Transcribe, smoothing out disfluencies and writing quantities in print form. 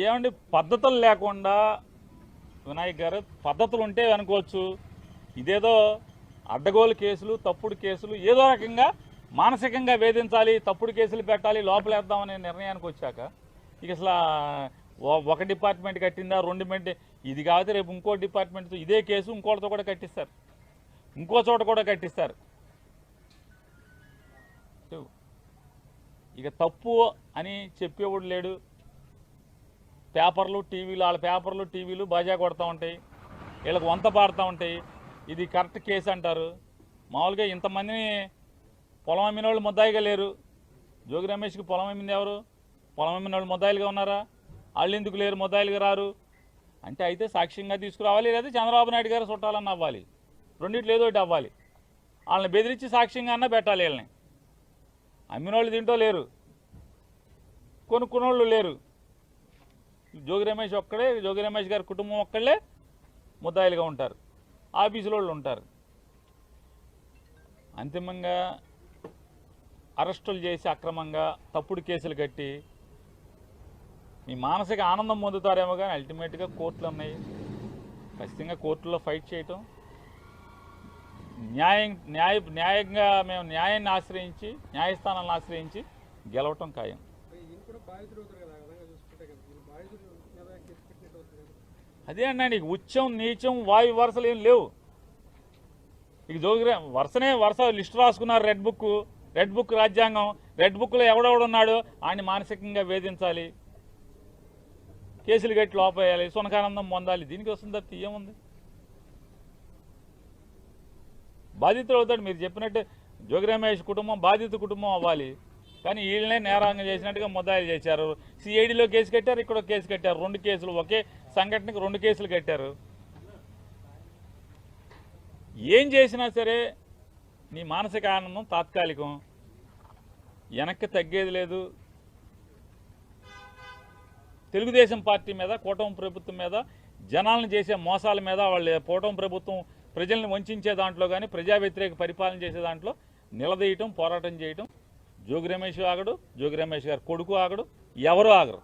ఏమండి పద్ధతులు లేకుండా వినాయక్ గారు పద్ధతులు ఉంటే అనుకోవచ్చు. ఇదేదో అడ్డగోలు కేసులు, తప్పుడు కేసులు, ఏదో రకంగా మానసికంగా వేధించాలి, తప్పుడు కేసులు పెట్టాలి, లోపలేద్దామనే నిర్ణయానికి వచ్చాక ఇక అసలు ఒక డిపార్ట్మెంట్ కట్టిందా, రెండు ఇది కాదు రేపు ఇంకో డిపార్ట్మెంట్తో ఇదే కేసు ఇంకోటితో కూడా కట్టిస్తారు, ఇంకో చోట కూడా కట్టిస్తారు. ఇక తప్పు అని చెప్పేవాడు లేడు. పేపర్లు టీవీలు, వాళ్ళ పేపర్లు టీవీలు బాజా కొడతా ఉంటాయి, వీళ్ళకి వంత పాడుతూ ఉంటాయి. ఇది కరెక్ట్ కేసు అంటారు. మామూలుగా ఇంతమందిని పొలం అమ్మిన వాళ్ళు ముద్దాయిగా లేరు. జోగి రమేష్కి పొలం అమ్మింది ఎవరు? పొలం అమ్మిన వాళ్ళు ముద్దాయిలుగా ఉన్నారా? వాళ్ళు ఎందుకు లేరు, ముద్దాయిలుగా రారు అంటే? అయితే సాక్ష్యంగా తీసుకురావాలి, లేదా చంద్రబాబు నాయుడు గారు చుట్టాలన్న అవ్వాలి, రెండింటిలో ఏదో ఒకటి అవ్వాలి. వాళ్ళని బెదిరించి సాక్ష్యంగా అన్నా పెట్టాలి. వీళ్ళని అమ్మినోళ్ళు దీంట్లో లేరు, కొనుక్కున్నోళ్ళు లేరు. జోగి రమేష్ ఒక్కడే, జోగి రమేష్ గారి కుటుంబం ఒక్కళ్ళే ముద్దాయిలుగా ఉంటారు, ఆఫీసులో వాళ్ళు ఉంటారు. అంతిమంగా అరెస్టులు చేసి అక్రమంగా తప్పుడు కేసులు కట్టి మీ మానసిక ఆనందం పొందుతారేమో, కానీ అల్టిమేట్గా కోర్టులు ఉన్నాయి. ఖచ్చితంగా కోర్టులో ఫైట్ చేయటం, న్యాయంగా మేము న్యాయాన్ని ఆశ్రయించి, న్యాయస్థానాలను ఆశ్రయించి గెలవటం ఖాయం. అదే అన్నా, నీకు ఉచ్చం నీచం వాయు వరుసలు ఏం లేవు. ఇక జోగి వరుస లిస్టు రాసుకున్నారు. రెడ్ బుక్ రాజ్యాంగం, రెడ్ బుక్లో ఎవడెవడున్నాడో ఆయన్ని మానసికంగా వేధించాలి, కేసులు కట్టి లోపేయాలి, సునకానందం పొందాలి. దీనికి వస్తుంది తప్ప ఏముంది? బాధితులు అవుతాడు. మీరు చెప్పినట్టు జోగి రమేష్ కుటుంబం బాధిత కుటుంబం అవ్వాలి, కానీ వీళ్ళనే నేరాంగం చేసినట్టుగా ముద్దాయిలు చేశారు. సిఐడిలో కేసు కట్టారు, ఇక్కడ కేసు కట్టారు, రెండు కేసులు, ఒకే సంఘటనకు రెండు కేసులు కట్టారు. ఏం చేసినా సరే నీ మానసిక ఆనందం తాత్కాలికం, వెనక్కి తగ్గేది లేదు. తెలుగుదేశం పార్టీ మీద, కూటమి ప్రభుత్వం మీద, జనాలను చేసే మోసాల మీద, వాళ్ళు కూటమి ప్రభుత్వం ప్రజల్ని వంచే దాంట్లో కానీ, ప్రజా వ్యతిరేక పరిపాలన చేసే దాంట్లో నిలదీయటం, పోరాటం చేయటం జోగి రమేష్ ఆగడు, జోగి రమేష్ గారు కొడుకు ఆగడు, ఎవరు ఆగరు.